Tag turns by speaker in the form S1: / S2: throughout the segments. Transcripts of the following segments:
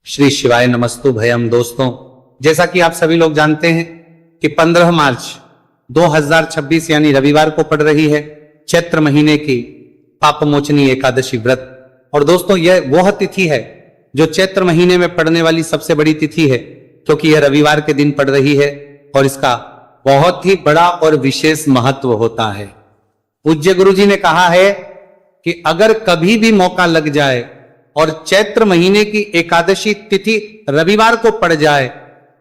S1: श्री शिवाय नमस्तु भयम। दोस्तों, जैसा कि आप सभी लोग जानते हैं कि 15 मार्च 2026 यानी रविवार को पड़ रही है चैत्र महीने की पापमोचनी एकादशी व्रत। और दोस्तों, यह वह तिथि है जो चैत्र महीने में पड़ने वाली सबसे बड़ी तिथि है, क्योंकि यह रविवार के दिन पड़ रही है और इसका बहुत ही बड़ा और विशेष महत्व होता है। पूज्य गुरु जी ने कहा है कि अगर कभी भी मौका लग जाए और चैत्र महीने की एकादशी तिथि रविवार को पड़ जाए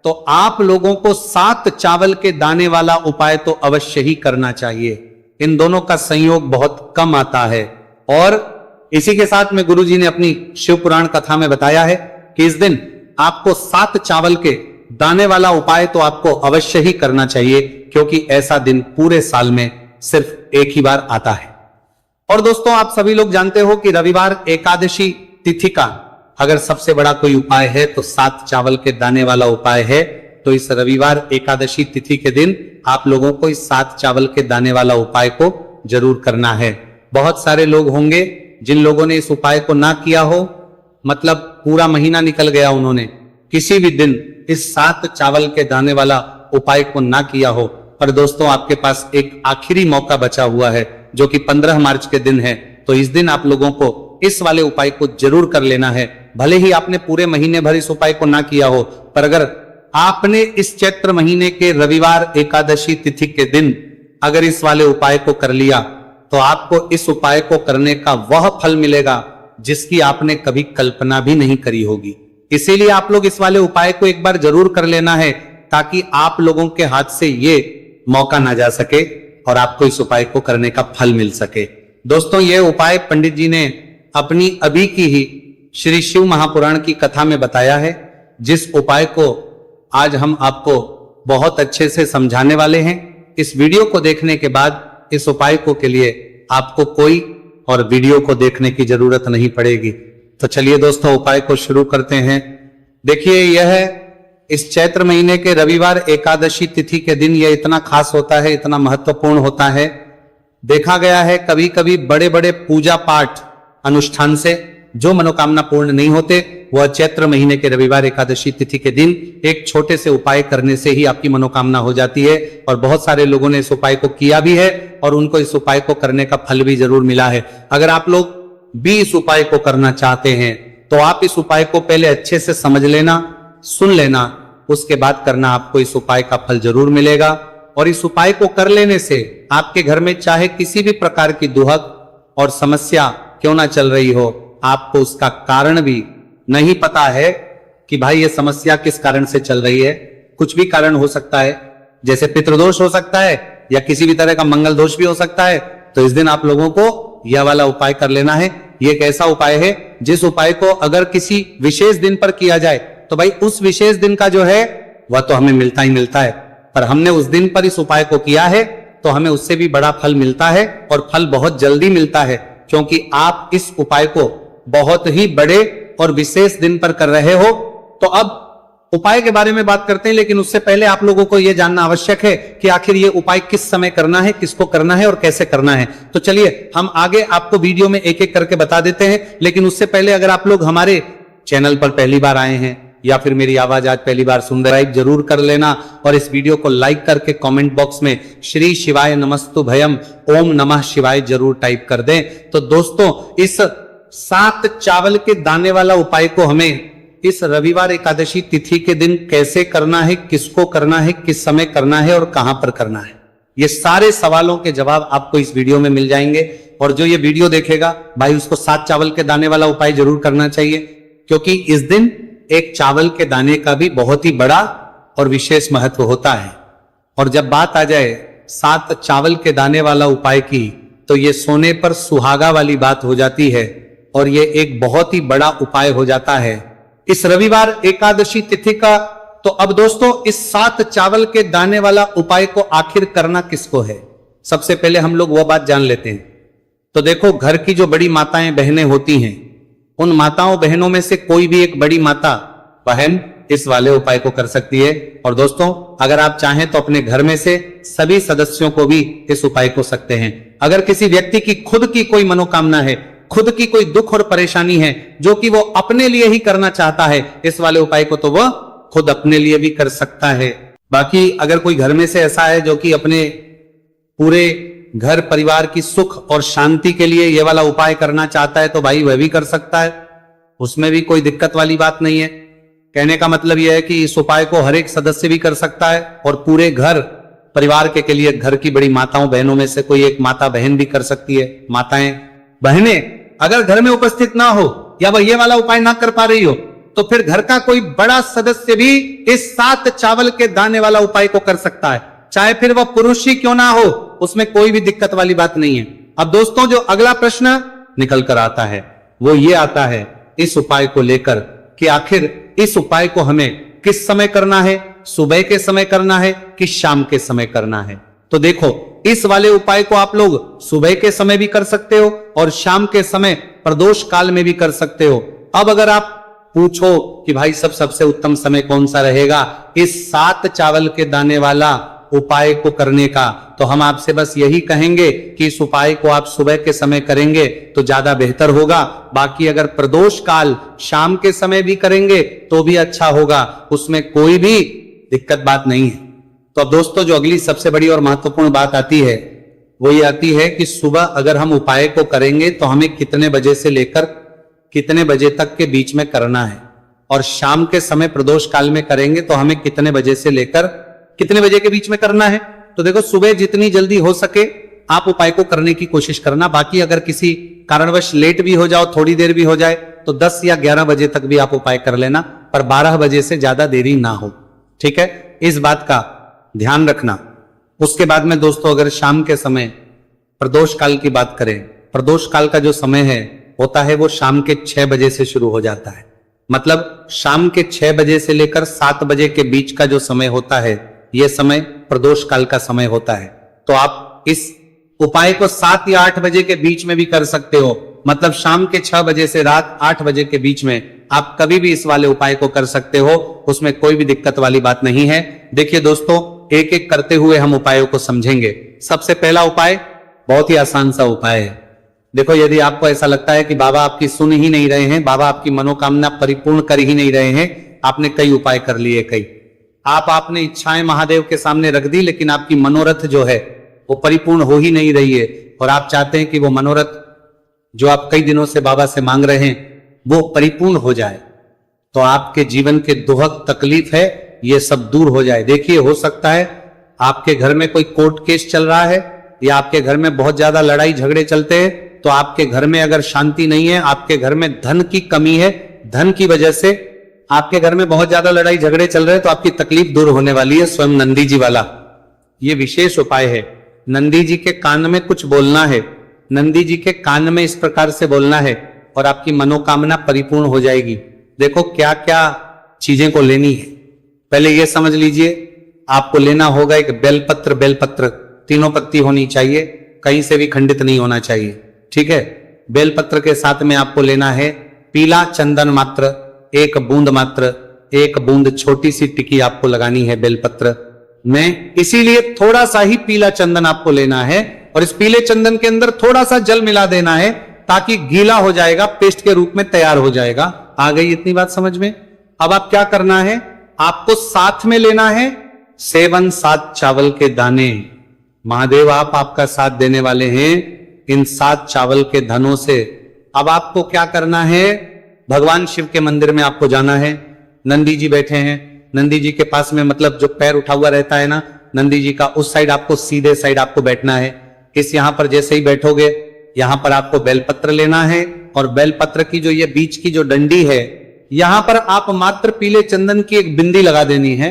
S1: तो आप लोगों को 7 चावल के दाने वाला उपाय तो अवश्य ही करना चाहिए। इन दोनों का संयोग बहुत कम आता है। और इसी के साथ में गुरुजी ने अपनी शिव पुराण कथा में बताया है कि इस दिन आपको 7 चावल के दाने वाला उपाय तो आपको अवश्य ही करना चाहिए, क्योंकि ऐसा दिन पूरे साल में सिर्फ एक ही बार आता है। और दोस्तों, आप सभी लोग जानते हो कि रविवार एकादशी तिथि का अगर सबसे बड़ा कोई उपाय है तो 7 चावल के दाने वाला उपाय है। तो इस रविवार एकादशी तिथि के दिन आप लोगों को इस 7 चावल के दाने वाला उपाय को जरूर करना है। बहुत सारे लोग होंगे जिन लोगों ने इस उपाय को ना किया हो, मतलब पूरा महीना निकल गया, उन्होंने किसी भी दिन इस 7 चावल के दाने वाला उपाय को ना किया हो। पर दोस्तों, आपके पास एक आखिरी मौका बचा हुआ है जो कि 15 मार्च के दिन है। तो इस दिन आप लोगों को इस वाले उपाय को जरूर कर लेना है। भले ही आपने पूरे महीने भर इस उपाय को ना किया हो, पर अगर आपने इस चैत्र महीने के रविवार एकादशी तिथि के दिन अगर इस वाले उपाय को कर लिया तो आपको इस उपाय को करने का वह फल मिलेगा जिसकी आपने कभी कल्पना भी नहीं करी होगी। इसीलिए आप लोग इस वाले उपाय को एक बार जरूर कर लेना है, ताकि आप लोगों के हाथ से ये मौका ना जा सके और आपको इस उपाय को करने का फल मिल सके। दोस्तों, ये उपाय पंडित जी ने अपनी अभी की ही श्री शिव महापुराण की कथा में बताया है, जिस उपाय को आज हम आपको बहुत अच्छे से समझाने वाले हैं। इस वीडियो को देखने के बाद इस उपाय को के लिए आपको कोई और वीडियो को देखने की जरूरत नहीं पड़ेगी। तो चलिए दोस्तों, उपाय को शुरू करते हैं। देखिए, यह है इस चैत्र महीने के रविवार एकादशी तिथि के दिन यह इतना खास होता है, इतना महत्वपूर्ण होता है। देखा गया है कभी कभी बड़े बड़े पूजा पाठ अनुष्ठान से जो मनोकामना पूर्ण नहीं होते, वह चैत्र महीने के रविवार एकादशी तिथि के दिन एक छोटे से उपाय करने से ही आपकी मनोकामना हो जाती है। और बहुत सारे लोगों ने इस उपाय को किया भी है और उनको इस उपाय को करने का फल भी जरूर मिला है। अगर आप लोग भी इस उपाय को करना चाहते हैं तो आप इस उपाय को पहले अच्छे से समझ लेना, सुन लेना, उसके बाद करना, आपको इस उपाय का फल जरूर मिलेगा। और इस उपाय को कर लेने से आपके घर में चाहे किसी भी प्रकार की दुहक और समस्या क्यों ना चल रही हो, आपको उसका कारण भी नहीं पता है कि भाई ये समस्या किस कारण से चल रही है। कुछ भी कारण हो सकता है, जैसे पितृदोष हो सकता है या किसी भी तरह का मंगल दोष भी हो सकता है। तो इस दिन आप लोगों को यह वाला उपाय कर लेना है। ये एक ऐसा उपाय है जिस उपाय को अगर किसी विशेष दिन पर किया जाए तो भाई उस विशेष दिन का जो है वह तो हमें मिलता ही मिलता है, पर हमने उस दिन पर इस उपाय को किया है तो हमें उससे भी बड़ा फल मिलता है और फल बहुत जल्दी मिलता है, क्योंकि आप इस उपाय को बहुत ही बड़े और विशेष दिन पर कर रहे हो। तो अब उपाय के बारे में बात करते हैं, लेकिन उससे पहले आप लोगों को यह जानना आवश्यक है कि आखिर ये उपाय किस समय करना है, किसको करना है और कैसे करना है। तो चलिए हम आगे आपको वीडियो में एक एक करके बता देते हैं। लेकिन उससे पहले अगर आप लोग हमारे चैनल पर पहली बार आए हैं या फिर मेरी आवाज आज पहली बार सुन रहे हैं, जरूर कर लेना और इस वीडियो को लाइक करके कमेंट बॉक्स में श्री शिवाय नमस्तु भयम ओम नमः शिवाय जरूर टाइप कर दें। तो दोस्तों, इस 7 चावल के दाने वाला उपाय को हमें इस रविवार एकादशी तिथि के दिन कैसे करना है, किसको करना है, किस समय करना है और कहां पर करना है, ये सारे सवालों के जवाब आपको इस वीडियो में मिल जाएंगे। और जो ये वीडियो देखेगा भाई, उसको 7 चावल के दाने वाला उपाय जरूर करना चाहिए, क्योंकि इस दिन एक चावल के दाने का भी बहुत ही बड़ा और विशेष महत्व होता है। और जब बात आ जाए 7 चावल के दाने वाला उपाय की, तो ये सोने पर सुहागा वाली बात हो जाती है और ये एक बहुत ही बड़ा उपाय हो जाता है इस रविवार एकादशी तिथि का। तो अब दोस्तों, इस 7 चावल के दाने वाला उपाय को आखिर करना किसको है, सबसे पहले हम लोग वह बात जान लेते हैं। तो देखो, घर की जो बड़ी माताएं बहनें होती हैं, उन माताओं बहनों में से कोई भी एक बड़ी माता बहन इस वाले उपाय को कर सकती है। और दोस्तों, अगर आप चाहें तो अपने घर में से सभी सदस्यों को भी इस उपाय को सकते हैं। अगर किसी व्यक्ति की खुद की कोई मनोकामना है खुद की कोई दुख और परेशानी है जो कि वो अपने लिए ही करना चाहता है, इस वाले उपाय को तो वह खुद अपने लिए भी कर सकता है। बाकी अगर कोई घर में से ऐसा है जो कि अपने पूरे घर परिवार की सुख और शांति के लिए ये वाला उपाय करना चाहता है तो भाई वह भी कर सकता है, उसमें भी कोई दिक्कत वाली बात नहीं है। कहने का मतलब यह है कि इस उपाय को हर एक सदस्य भी कर सकता है और पूरे घर परिवार के लिए घर की बड़ी माताओं बहनों में से कोई एक माता बहन भी कर सकती है। माताएं बहनें अगर घर में उपस्थित ना हो या वह ये वाला उपाय ना कर पा रही हो तो फिर घर का कोई बड़ा सदस्य भी इस 7 चावल के दाने वाला उपाय को कर सकता है, चाहे फिर वह पुरुष ही क्यों ना हो, उसमें कोई भी दिक्कत वाली बात नहीं है। अब दोस्तों जो अगला प्रश्न निकल कर आता है वो ये आता है इस उपाय को लेकर कि आखिर इस उपाय को हमें किस समय करना है, सुबह के समय करना है कि शाम के समय करना है। तो देखो इस वाले उपाय को आप लोग सुबह के समय भी कर सकते हो और शाम के समय प्रदोष काल में भी कर सकते हो। अब अगर आप पूछो कि भाई सबसे उत्तम समय कौन सा रहेगा इस 7 चावल के दाने वाला उपाय को करने का, तो हम आपसे बस यही कहेंगे कि इस उपाय को आप सुबह के समय करेंगे तो ज्यादा बेहतर होगा। बाकी अगर प्रदोष काल शाम के समय भी करेंगे तो भी अच्छा होगा, उसमें कोई भी दिक्कत बात नहीं है। तो अब दोस्तों जो अगली सबसे बड़ी और महत्वपूर्ण बात आती है वो ये आती है कि सुबह अगर हम उपाय को करेंगे तो हमें कितने बजे से लेकर कितने बजे तक के बीच में करना है, और शाम के समय प्रदोष काल में करेंगे तो हमें कितने बजे से लेकर कितने बजे के बीच में करना है। तो देखो सुबह जितनी जल्दी हो सके आप उपाय को करने की कोशिश करना। बाकी अगर किसी कारणवश लेट भी हो जाओ, थोड़ी देर भी हो जाए तो 10 या 11 बजे तक भी आप उपाय कर लेना, पर 12 बजे से ज्यादा देरी ना हो, ठीक है, इस बात का ध्यान रखना। उसके बाद में दोस्तों अगर शाम के समय प्रदोष काल की बात करें, प्रदोष काल का जो समय है होता है वो शाम के 6 बजे से शुरू हो जाता है। मतलब शाम के 6 बजे से लेकर 7 बजे के बीच का जो समय होता है यह समय प्रदोष काल का समय होता है। तो आप इस उपाय को 7 या 8 बजे के बीच में भी कर सकते हो। मतलब शाम के 6 बजे से रात 8 बजे के बीच में आप कभी भी इस वाले उपाय को कर सकते हो, उसमें कोई भी दिक्कत वाली बात नहीं है। देखिए दोस्तों एक एक करते हुए हम उपायों को समझेंगे। सबसे पहला उपाय बहुत ही आसान सा उपाय है। देखो यदि आपको ऐसा लगता है कि बाबा आपकी सुन ही नहीं रहे हैं, बाबा आपकी मनोकामना परिपूर्ण कर ही नहीं रहे हैं, आपने कई उपाय कर लिए, कई आपने इच्छाएं महादेव के सामने रख दी लेकिन आपकी मनोरथ जो है वो परिपूर्ण हो ही नहीं रही है, और आप चाहते हैं कि वो मनोरथ जो आप कई दिनों से बाबा से मांग रहे हैं वो परिपूर्ण हो जाए, तो आपके जीवन के दुख तकलीफ है ये सब दूर हो जाए। देखिए हो सकता है आपके घर में कोई कोर्ट केस चल रहा है या आपके घर में बहुत ज्यादा लड़ाई झगड़े चलते हैं, तो आपके घर में अगर शांति नहीं है, आपके घर में धन की कमी है, धन की वजह से आपके घर में बहुत ज्यादा लड़ाई झगड़े चल रहे हैं, तो आपकी तकलीफ दूर होने वाली है। स्वयं नंदी जी वाला ये विशेष उपाय है। नंदी जी के कान में कुछ बोलना है, नंदी जी के कान में इस प्रकार से बोलना है और आपकी मनोकामना परिपूर्ण हो जाएगी। देखो क्या क्या चीजें को लेनी है, पहले ये समझ लीजिए। आपको लेना होगा एक बेलपत्र, बेलपत्र 3 पत्ती होनी चाहिए, कहीं से भी खंडित नहीं होना चाहिए, ठीक है। बेलपत्र के साथ में आपको लेना है पीला चंदन मात्र 1 बूंद मात्र, 1 बूंद छोटी सी टिकी आपको लगानी है बेलपत्र में, इसीलिए थोड़ा सा ही पीला चंदन आपको लेना है और इस पीले चंदन के अंदर थोड़ा सा जल मिला देना है ताकि गीला हो जाएगा, पेस्ट के रूप में तैयार हो जाएगा। आ गई इतनी बात समझ में। अब आप क्या करना है, आपको साथ में लेना है 7 चावल के दाने। महादेव आप आपका साथ देने वाले हैं इन 7 चावल के धनों से। अब आपको क्या करना है, भगवान शिव के मंदिर में आपको जाना है। नंदी जी बैठे हैं, नंदी जी के पास में मतलब जो पैर उठा हुआ रहता है ना नंदी जी का, उस साइड आपको सीधे साइड आपको बैठना है। इस यहां पर जैसे ही बैठोगे यहां पर आपको बेलपत्र लेना है और बेलपत्र की जो ये बीच की जो डंडी है यहां पर आप मात्र पीले चंदन की एक बिंदी लगा देनी है।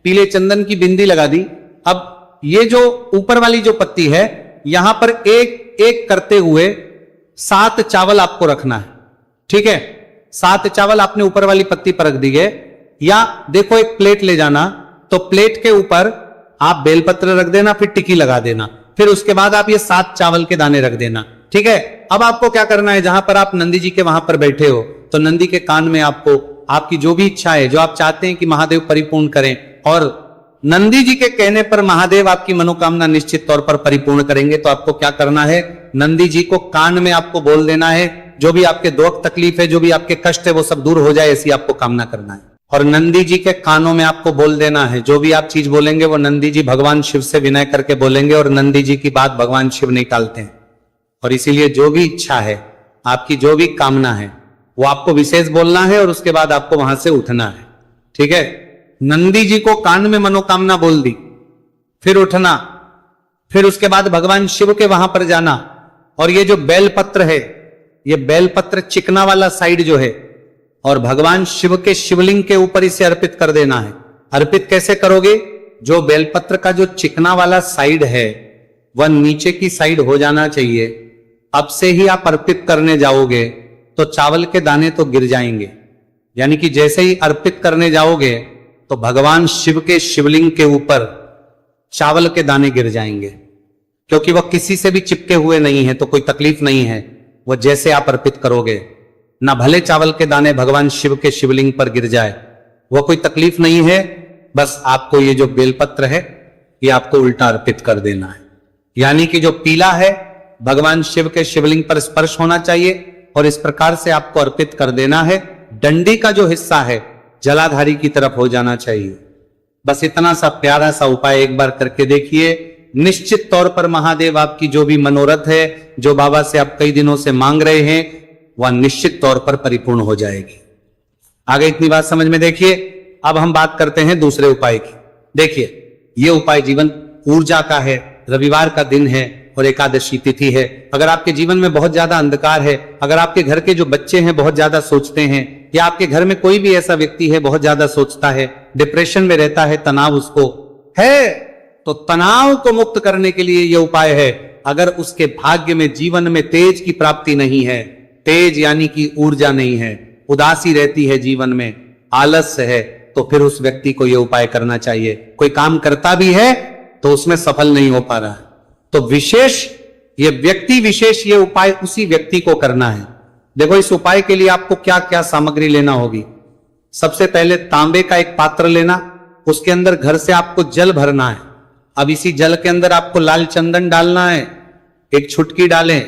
S1: पीले चंदन की बिंदी लगा दी। अब ये जो ऊपर वाली जो पत्ती है यहां पर एक एक करते हुए 7 चावल आपको रखना है, ठीक है। 7 चावल आपने ऊपर वाली पत्ती पर रख दी है, या देखो एक प्लेट ले जाना, तो प्लेट के ऊपर आप बेलपत्र रख देना, फिर टिकी लगा देना, फिर उसके बाद आप ये 7 चावल के दाने रख देना, ठीक है। अब आपको क्या करना है, जहां पर आप नंदी जी के वहां पर बैठे हो तो नंदी के कान में आपको आपकी जो भी इच्छा है, जो आप चाहते हैं कि महादेव परिपूर्ण करें, और नंदी जी के कहने पर महादेव आपकी मनोकामना निश्चित तौर पर परिपूर्ण करेंगे। तो आपको क्या करना है, नंदी जी को कान में आपको बोल देना है जो भी आपके दुख तकलीफ है, जो भी आपके कष्ट है, वो सब दूर हो जाए, ऐसी आपको कामना करना है। और नंदी जी के कानों में आपको बोल देना है, जो भी आप चीज बोलेंगे वो नंदी जी भगवान शिव से विनय करके बोलेंगे, और नंदी जी की बात भगवान शिव नहीं टालते हैं। और इसीलिए जो भी इच्छा है, आपकी जो भी कामना है, वो आपको विशेष बोलना है और उसके बाद आपको वहां से उठना है। ठीक है, नंदी जी को कान में मनोकामना बोल दी, फिर उठना, फिर उसके बाद भगवान शिव के वहां पर जाना। और ये जो बेलपत्र है, ये बेलपत्र चिकना वाला साइड जो है, और भगवान शिव के शिवलिंग के ऊपर इसे अर्पित कर देना है। अर्पित कैसे करोगे? जो बेलपत्र का जो चिकना वाला साइड है वह नीचे की साइड हो जाना चाहिए। अब से ही आप अर्पित करने जाओगे तो चावल के दाने तो गिर जाएंगे, यानी कि जैसे ही अर्पित करने जाओगे तो भगवान शिव के शिवलिंग के ऊपर चावल के दाने गिर जाएंगे, क्योंकि वह किसी से भी चिपके हुए नहीं है, तो कोई तकलीफ नहीं है। वह जैसे आप अर्पित करोगे, ना भले चावल के दाने भगवान शिव के शिवलिंग पर गिर जाए, वह कोई तकलीफ नहीं है। बस आपको ये जो बेलपत्र है, ये आपको उल्टा अर्पित कर देना है, यानी कि जो पीला है भगवान शिव के शिवलिंग पर स्पर्श होना चाहिए, और इस प्रकार से आपको अर्पित कर देना है। डंडी का जो हिस्सा है जलाधारी की तरफ हो जाना चाहिए। बस इतना सा प्यारा सा उपाय एक बार करके देखिए, निश्चित तौर पर महादेव आपकी जो भी मनोरथ है, जो बाबा से आप कई दिनों से मांग रहे हैं, वह निश्चित तौर पर परिपूर्ण हो जाएगी। आगे इतनी बात समझ में। देखिए, अब हम बात करते हैं दूसरे उपाय की। देखिए, यह उपाय जीवन ऊर्जा का है, रविवार का दिन है और एकादशी तिथि है। अगर आपके जीवन में बहुत ज्यादा अंधकार है, अगर आपके घर के जो बच्चे हैं बहुत ज्यादा सोचते हैं, या आपके घर में कोई भी ऐसा व्यक्ति है बहुत ज्यादा सोचता है, डिप्रेशन में रहता है, तनाव उसको है, तो तनाव को मुक्त करने के लिए यह उपाय है। अगर उसके भाग्य में, जीवन में तेज की प्राप्ति नहीं है, तेज यानी कि ऊर्जा नहीं है, उदासी रहती है जीवन में, आलस्य है, तो फिर उस व्यक्ति को यह उपाय करना चाहिए। कोई काम करता भी है तो उसमें सफल नहीं हो पा रहा है, तो विशेष ये व्यक्ति विशेष ये उपाय उसी व्यक्ति को करना है। देखो, इस उपाय के लिए आपको क्या क्या सामग्री लेना होगी। सबसे पहले तांबे का एक पात्र लेना, उसके अंदर घर से आपको जल भरना है। अब इसी जल के अंदर आपको लाल चंदन डालना है, एक छुटकी डालें,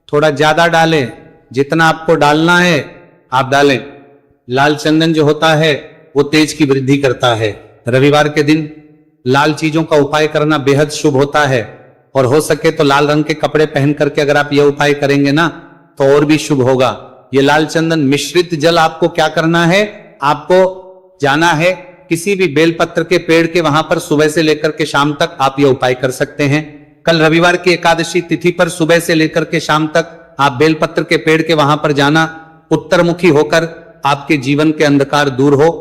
S1: थोड़ा ज्यादा डालें, जितना आपको डालना है आप डालें। लाल चंदन जो होता है वो तेज की वृद्धि करता है। रविवार के दिन लाल चीजों का उपाय करना बेहद शुभ होता है, और हो सके तो लाल रंग के कपड़े पहन करके अगर आप यह उपाय करेंगे ना तो और भी शुभ होगा। ये लाल चंदन मिश्रित जल आपको क्या करना है, आपको जाना है किसी भी बेलपत्र के पेड़ के वहां पर, सुबह से लेकर के शाम तक आप यह उपाय कर सकते हैं। कल रविवार की एकादशी तिथि पर सुबह से लेकर के शाम तक आप बेलपत्र के पेड़ के वहां पर जाना, उत्तरमुखी होकर आपके जीवन के अंधकार दूर हो।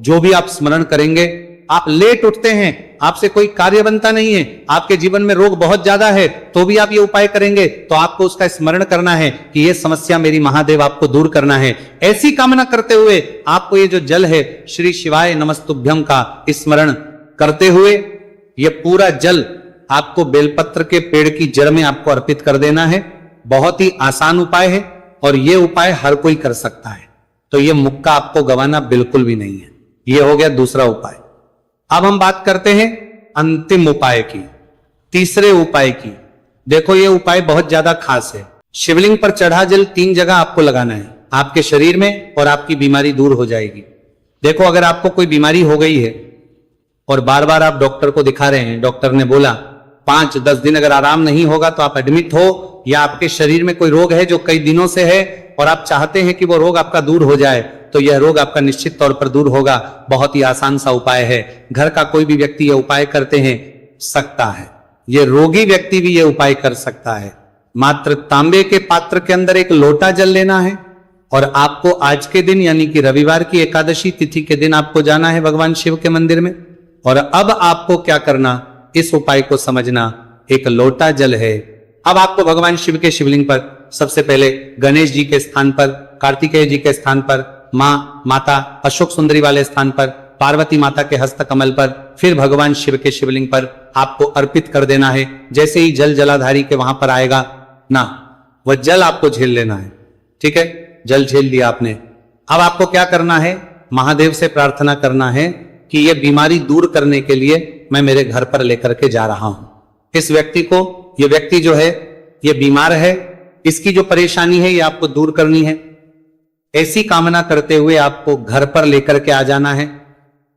S1: जो भी आप स्मरण करेंगे, आप लेट उठते हैं, आपसे कोई कार्य बनता नहीं है, आपके जीवन में रोग बहुत ज्यादा है, तो भी आप ये उपाय करेंगे तो आपको उसका स्मरण करना है कि ये समस्या मेरी महादेव आपको दूर करना है। ऐसी कामना करते हुए आपको ये जो जल है श्री शिवाय नमस्तुभ्यम का स्मरण करते हुए ये पूरा जल आपको बेलपत्र के पेड़ की जड़ में आपको अर्पित कर देना है। बहुत ही आसान उपाय है और ये उपाय हर कोई कर सकता है, तो ये मुक्का आपको गंवाना बिल्कुल भी नहीं है। ये हो गया दूसरा उपाय। अब हम बात करते हैं अंतिम उपाय की, तीसरे उपाय की। देखो, ये उपाय बहुत ज्यादा खास है। शिवलिंग पर चढ़ा जल 3 जगह आपको लगाना है, आपके शरीर में, और आपकी बीमारी दूर हो जाएगी। देखो, अगर आपको कोई बीमारी हो गई है और बार बार आप डॉक्टर को दिखा रहे हैं, डॉक्टर ने बोला 5-10 दिन अगर आराम नहीं होगा तो आप एडमिट हो, या आपके शरीर में कोई रोग है जो कई दिनों से है और आप चाहते हैं कि वो रोग आपका दूर हो जाए, तो यह रोग आपका निश्चित तौर पर दूर होगा। बहुत ही आसान सा उपाय है, घर का कोई भी व्यक्ति यह उपाय करते हैं सकता है, यह रोगी व्यक्ति भी यह उपाय कर सकता है। मात्र तांबे के पात्र के अंदर 1 लोटा जल लेना है, और आपको आज के दिन यानी कि रविवार की एकादशी तिथि के दिन आपको जाना है भगवान शिव के मंदिर में। और अब आपको क्या करना, इस उपाय को समझना। 1 लोटा जल है, अब आपको भगवान शिव के शिवलिंग पर सबसे पहले गणेश जी के स्थान पर, कार्तिकेय जी के स्थान पर, माता अशोक सुंदरी वाले स्थान पर, पार्वती माता के हस्त कमल पर, फिर भगवान शिव के शिवलिंग पर आपको अर्पित कर देना है। जैसे ही जल जलाधारी के वहां पर आएगा ना, वह जल आपको झेल लेना है। ठीक है, जल झेल लिया आपने। अब आपको क्या करना है, महादेव से प्रार्थना करना है कि यह बीमारी दूर करने के लिए मैं मेरे घर पर लेकर के जा रहा हूं। इस व्यक्ति को, यह व्यक्ति जो है ये बीमार है, इसकी जो परेशानी है ये आपको दूर करनी है। ऐसी कामना करते हुए आपको घर पर लेकर के आ जाना है।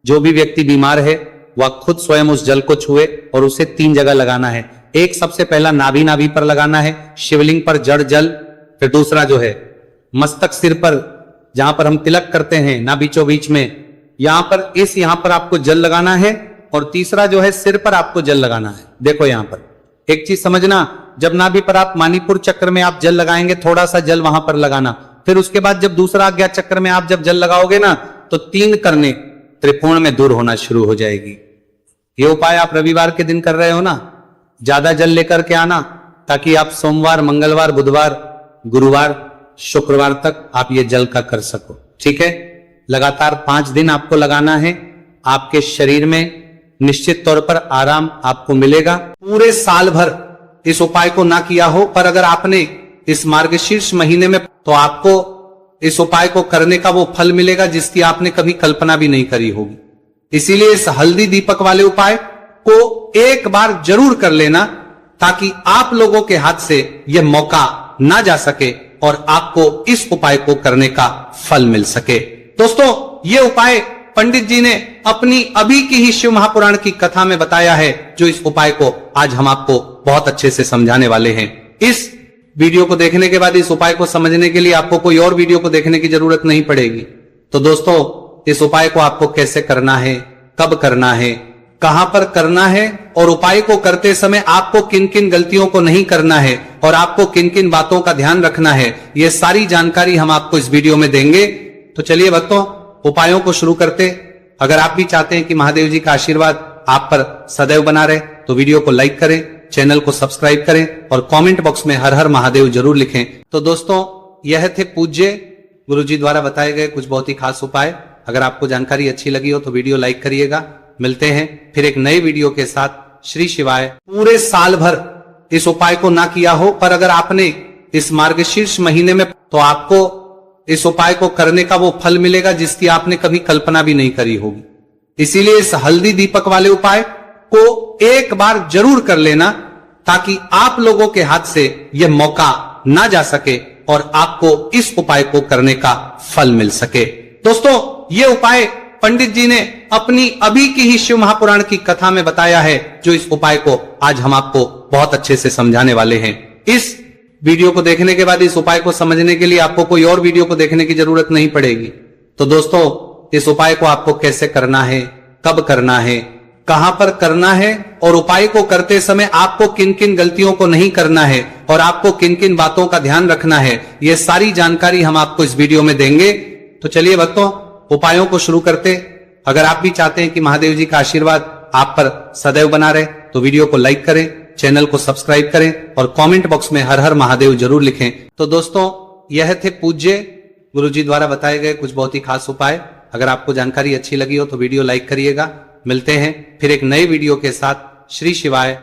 S1: जो भी व्यक्ति बीमार है वह खुद स्वयं उस जल को छुए और उसे 3 जगह लगाना है। एक सबसे पहला नाभि पर लगाना है, शिवलिंग पर जड़ जल। फिर दूसरा जो है मस्तक सिर पर, जहां पर हम तिलक करते हैं ना बीचों बीच में, यहां पर आपको जल लगाना है। और तीसरा जो है सिर पर आपको जल लगाना है। देखो यहां पर एक चीज समझना, जब नाभि पर आप मणिपुर चक्र में आप जल लगाएंगे, थोड़ा सा जल वहां पर लगाना। फिर उसके बाद जब दूसरा अज्ञात चक्र में आप जब जल लगाओगे ना, तो 3 करने त्रिकोण में दूर होना शुरू हो जाएगी। ये उपाय आप रविवार के दिन कर रहे हो ना, ज्यादा जल लेकर के आना, ताकि आप सोमवार, मंगलवार, बुधवार, गुरुवार, शुक्रवार तक आप ये जल का कर सको। ठीक है, लगातार 5 दिन आपको लगाना है। आपके शरीर में निश्चित तौर पर आराम आपको मिलेगा। पूरे साल भर इस उपाय को ना किया हो, पर अगर आपने इस मार्गशीर्ष महीने में, तो आपको इस उपाय को करने का वो फल मिलेगा जिसकी आपने कभी कल्पना भी नहीं करी होगी। इसीलिए इस हल्दी दीपक वाले उपाय को एक बार जरूर कर लेना, ताकि आप लोगों के हाथ से यह मौका ना जा सके और आपको इस उपाय को करने का फल मिल सके। दोस्तों, ये उपाय पंडित जी ने अपनी अभी की ही शिव महापुराण की कथा में बताया है, जो इस उपाय को आज हम आपको बहुत अच्छे से समझाने वाले हैं। इस वीडियो को देखने के बाद इस उपाय को समझने के लिए आपको कोई और वीडियो को देखने की जरूरत नहीं पड़ेगी। तो दोस्तों, इस उपाय को आपको कैसे करना है, कब करना है, कहां पर करना है, और उपाय को करते समय आपको किन किन गलतियों को नहीं करना है और आपको किन किन बातों का ध्यान रखना है, ये सारी जानकारी हम आपको इस वीडियो में देंगे। तो चलिए भक्तों, उपायों को शुरू करते। अगर आप भी चाहते हैं कि महादेव जी का आशीर्वाद आप पर सदैव बना रहे, तो वीडियो को लाइक करें, चैनल को सब्सक्राइब करें और कमेंट बॉक्स में हर हर महादेव जरूर लिखें। तो दोस्तों, यह थे पूज्य गुरुजी द्वारा बताए गए कुछ बहुत ही खास उपाय। अगर आपको जानकारी अच्छी लगी हो तो वीडियो लाइक करिएगा। मिलते हैं फिर एक नए वीडियो के साथ। श्री शिवाय। पूरे साल भर इस उपाय को ना किया हो, पर अगर आपने इस मार्गशीर्ष महीने में, तो आपको इस उपाय को करने का वो फल मिलेगा जिसकी आपने कभी कल्पना भी नहीं करी होगी। इसीलिए इस हल्दी दीपक वाले उपाय को एक बार जरूर कर लेना, ताकि आप लोगों के हाथ से यह मौका ना जा सके और आपको इस उपाय को करने का फल मिल सके। दोस्तों, ये उपाय पंडित जी ने अपनी अभी की ही शिव महापुराण की कथा में बताया है, जो इस उपाय को आज हम आपको बहुत अच्छे से समझाने वाले हैं। इस वीडियो को देखने के बाद इस उपाय को समझने के लिए आपको कोई और वीडियो को देखने की जरूरत नहीं पड़ेगी। तो दोस्तों, इस उपाय को आपको कैसे करना है, कब करना है, कहां पर करना है, और उपाय को करते समय आपको किन किन गलतियों को नहीं करना है और आपको किन किन बातों का ध्यान रखना है, ये सारी जानकारी हम आपको इस वीडियो में देंगे। तो चलिए भक्तों, उपायों को शुरू करते। अगर आप भी चाहते हैं कि महादेव जी का आशीर्वाद आप पर सदैव बना रहे, तो वीडियो को लाइक करें, चैनल को सब्सक्राइब करें और कमेंट बॉक्स में हर हर महादेव जरूर लिखें। तो दोस्तों, यह थे पूज्य गुरुजी द्वारा बताए गए कुछ बहुत ही खास उपाय। अगर आपको जानकारी अच्छी लगी हो तो वीडियो लाइक करिएगा। मिलते हैं फिर एक नए वीडियो के साथ। श्री शिवाय।